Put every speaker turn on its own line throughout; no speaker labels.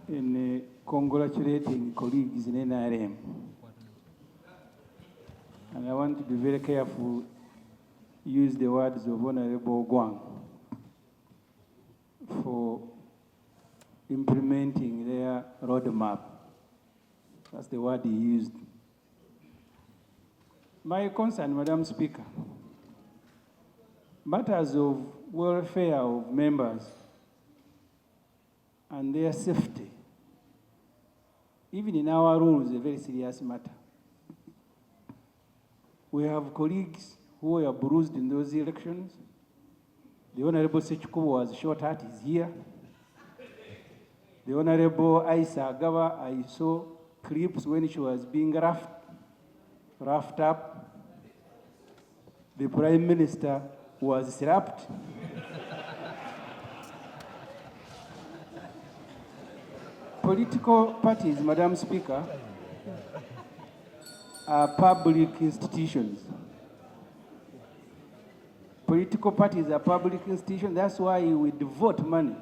in congratulating colleagues in NRM. And I want to be very careful, use the words of Honorable Guang for implementing their roadmap. That's the word he used. My concern, Madam Speaker, matters of welfare of members and their safety, even in our rules, a very serious matter. We have colleagues who were bruised in those elections. The Honorable Sechikubo was shot at, is here. The Honorable Aisa Agaba, I saw clips when she was being roughed up. The Prime Minister was slapped. Political parties, Madam Speaker, are public institutions. Political parties are public institutions. That's why we devote money.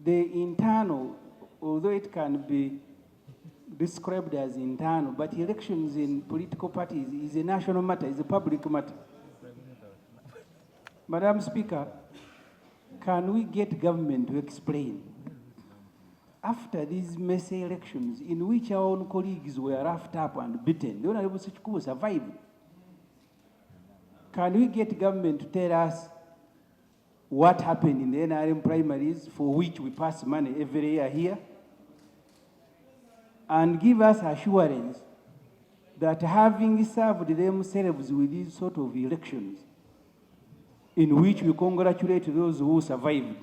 The internal, although it can be described as internal, but elections in political parties is a national matter, is a public matter. Madam Speaker, can we get government to explain, after these messy elections in which our own colleagues were roughed up and beaten, the Honorable Sechikubo survived, can we get government to tell us what happened in the NRM primaries for which we pass money every year here? And give us assurance that having served themselves with these sort of elections, in which we congratulate those who survived,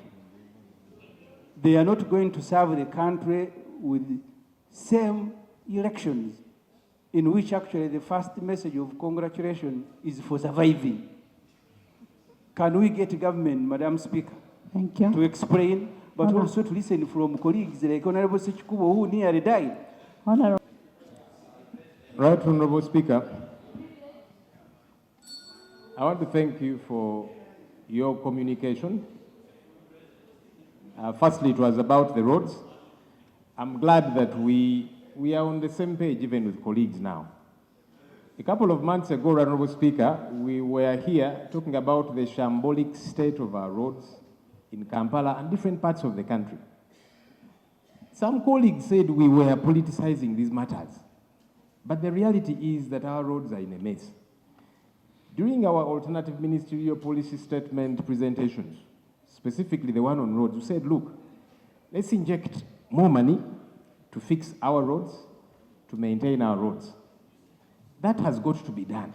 they are not going to serve the country with same elections, in which actually the first message of congratulation is for surviving. Can we get government, Madam Speaker,
Thank you,
to explain, but also to listen from colleagues like Honorable Sechikubo, who nearly died?
Honorable.
Right, Honorable Speaker. I want to thank you for your communication. Firstly, it was about the roads. I'm glad that we are on the same page even with colleagues now. A couple of months ago, Honorable Speaker, we were here talking about the shambolic state of our roads in Kampala and different parts of the country. Some colleagues said we were politicizing these matters, but the reality is that our roads are in a mess. During our alternative ministerial policy statement presentations, specifically the one on roads, we said, look, let's inject more money to fix our roads, to maintain our roads. That has got to be done.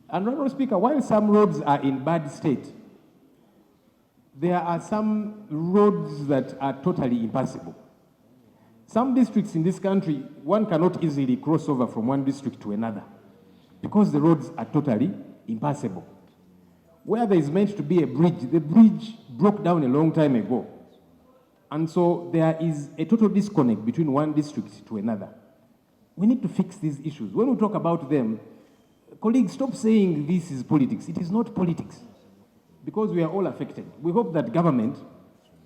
And Honorable Speaker, while some roads are in bad state, there are some roads that are totally impassable. Some districts in this country, one cannot easily cross over from one district to another because the roads are totally impassable. Where there is meant to be a bridge, the bridge broke down a long time ago. And so there is a total disconnect between one district to another. We need to fix these issues. When we talk about them, colleagues, stop saying this is politics. It is not politics, because we are all affected. We hope that government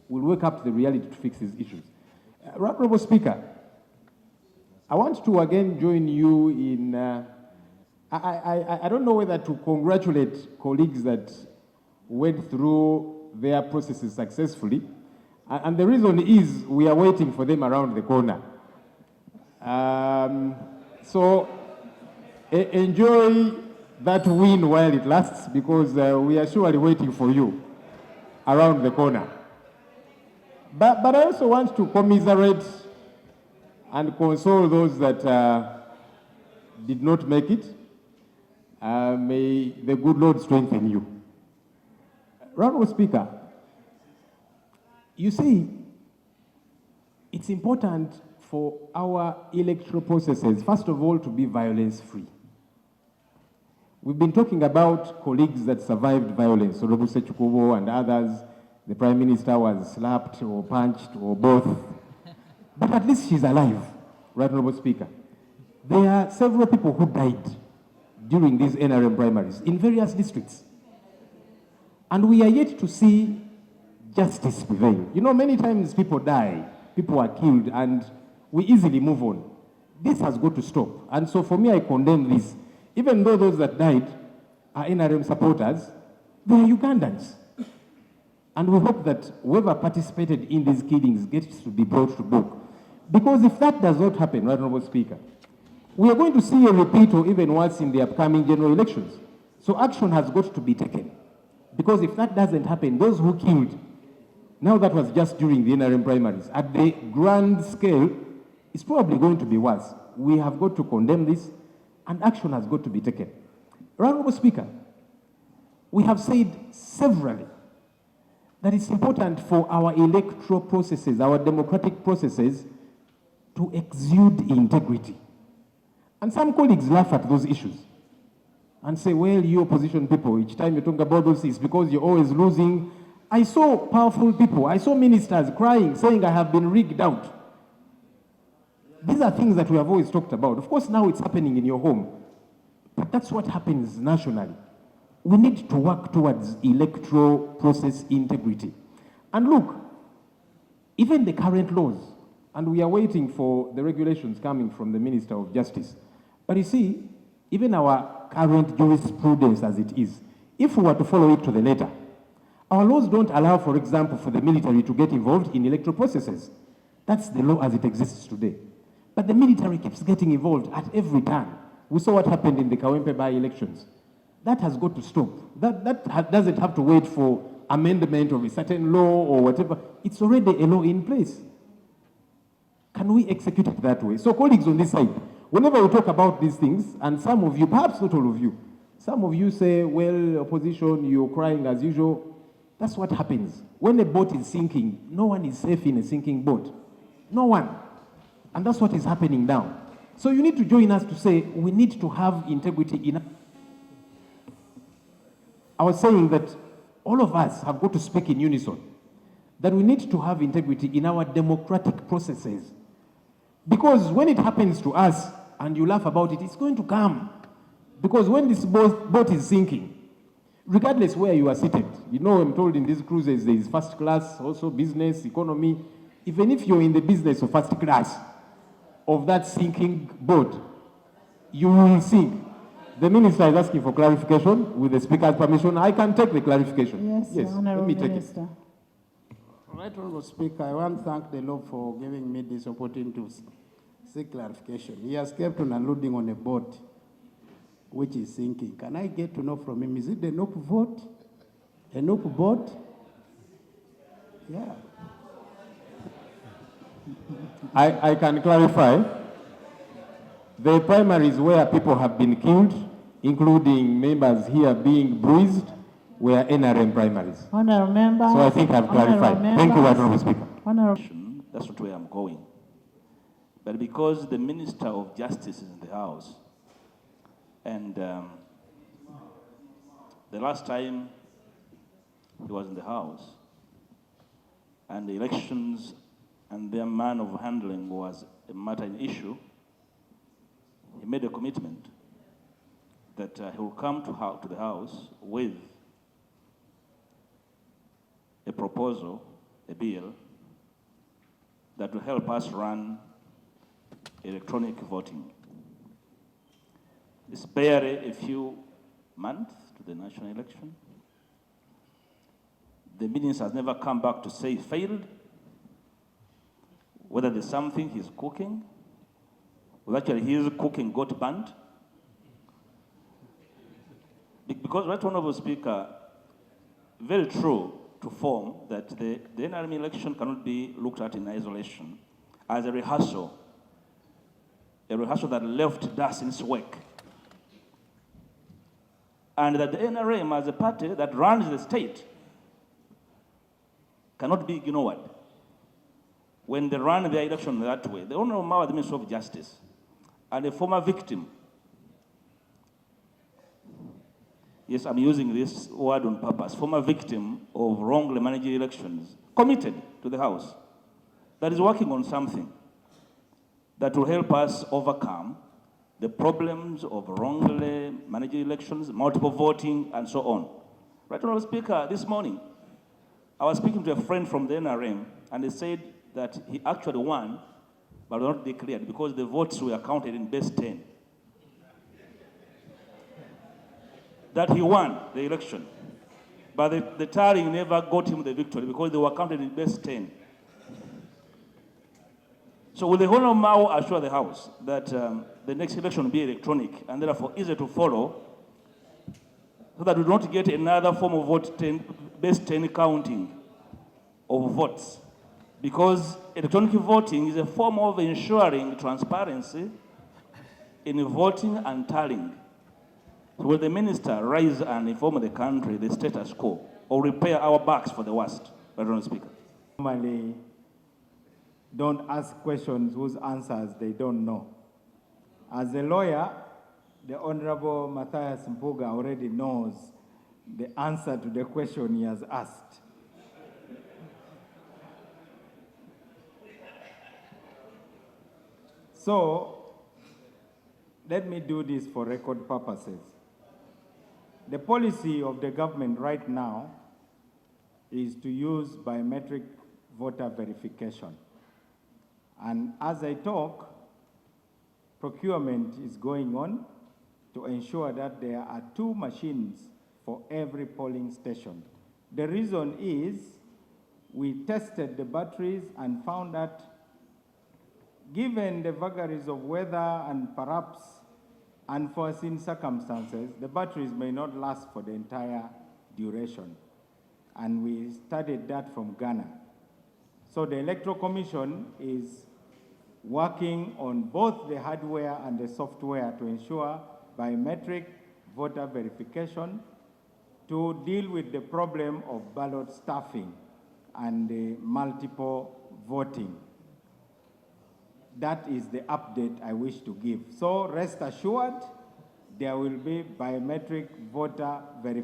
will wake up to the reality to fix these issues. Honorable Speaker, I want to again join you in, I don't know whether to congratulate colleagues that went through their processes successfully, and the reason is we are waiting for them around the corner. So enjoy that win while it lasts, because we are surely waiting for you around the corner. But I also want to commiserate and console those that did not make it. May the good Lord strengthen you. Honorable Speaker, you see, it's important for our electoral processes, first of all, to be violence-free. We've been talking about colleagues that survived violence, Honorable Sechikubo and others. The Prime Minister was slapped or punched or both. But at least she's alive, right, Honorable Speaker? There are several people who died during these NRM primaries in various districts. And we are yet to see justice prevail. You know, many times people die, people are killed, and we easily move on. This has got to stop. And so for me, I condemn this. Even though those that died are NRM supporters, they are Ugandans. And we hope that whoever participated in these killings gets to be brought to book. Because if that does not happen, Right Honourable Speaker, we are going to see a repeat or even worse in the upcoming general elections. So action has got to be taken. Because if that doesn't happen, those who killed, now that was just during the NRM primaries, at the grand scale, it's probably going to be worse. We have got to condemn this, and action has got to be taken. Honourable Speaker, we have said severally that it's important for our electoral processes, our democratic processes, to exude integrity. And some colleagues laugh at those issues and say, well, you opposition people, each time you talk about those things, because you're always losing. I saw powerful people, I saw ministers crying, saying I have been rigged out. These are things that we have always talked about. Of course, now it's happening in your home, but that's what happens nationally. We need to work towards electoral process integrity. And look, even the current laws, and we are waiting for the regulations coming from the Minister of Justice. But you see, even our current jurisprudence as it is, if we were to follow it to the letter, our laws don't allow, for example, for the military to get involved in electoral processes. That's the law as it exists today. But the military keeps getting involved at every turn. We saw what happened in the Kawempe by-elections. That has got to stop. That doesn't have to wait for amendment of a certain law or whatever. It's already a law in place. Can we execute it that way? So colleagues on this side, whenever we talk about these things, and some of you, perhaps not all of you, some of you say, well, opposition, you're crying as usual. That's what happens. When a boat is sinking, no one is safe in a sinking boat. No one. And that's what is happening now. So you need to join us to say, we need to have integrity in. I was saying that all of us have got to speak in unison, that we need to have integrity in our democratic processes. Because when it happens to us, and you laugh about it, it's going to come. Because when this boat is sinking, regardless where you are seated, you know, I'm told in these cruises there is first class, also business, economy. Even if you're in the business of first class of that sinking boat, you will sink. The minister is asking for clarification. With the speaker's permission, I can take the clarification.
Yes,
let me take
Minister.
it.
Right, Honourable Speaker, I want to thank the Lord for giving me this opportunity to seek clarification. He has kept on alluding on a boat which is sinking. Can I get to know from him, is it the NOP vote? A NOP boat? Yeah.
I can clarify. The primaries where people have been killed, including members here being bruised, were NRM primaries.
Honourable members.
So I think I've clarified. Thank you, Honourable Speaker.
That's not where I'm going. But because the Minister of Justice is in the House, and the last time he was in the House, and the elections and their manner of handling was a matter in issue, he made a commitment that he will come to the House with a proposal, a bill, that will help us run electronic voting. It's barely a few months to the national election. The minister has never come back to say he failed, whether there's something he's cooking, whether actually his cooking got burnt. Because, Right Honourable Speaker, very true to form that the NRM election cannot be looked at in isolation as a rehearsal that left dust in its wake. And that the NRM, as a party that runs the state, cannot be ignored when they run their election that way. The Honourable Mawa, the Minister of Justice, and a former victim. Yes, I'm using this word on purpose. Former victim of wrongly managed elections, committed to the House, that is working on something that will help us overcome the problems of wrongly managed elections, multiple voting, and so on. Right, Honourable Speaker, this morning,
I was speaking to a friend from the NRM, and he said that he actually won, but not declared because the votes were counted in base 10. That he won the election, but the tallying never got him the victory because they were counted in base 10. So will the Honorable Mao assure the House that the next election will be electronic and therefore easier to follow, so that we don't get another form of base 10 counting of votes? Because electronic voting is a form of ensuring transparency in voting and tallying. So will the minister rise and inform the country the status quo, or repair our backs for the worst? Madam Speaker.
Normally, don't ask questions whose answers they don't know. As a lawyer, the Honorable Matthias Mpuga already knows the answer to the question he has asked. So, let me do this for record purposes. The policy of the government right now is to use biometric voter verification. And as I talk, procurement is going on to ensure that there are 2 machines for every polling station. The reason is we tested the batteries and found that given the vagaries of weather and perhaps unforeseen circumstances, the batteries may not last for the entire duration. And we studied that from Ghana. So the Electoral Commission is working on both the hardware and the software to ensure biometric voter verification to deal with the problem of ballot stuffing and the multiple voting. That is the update I wish to give. So rest assured, there will be biometric voter verification.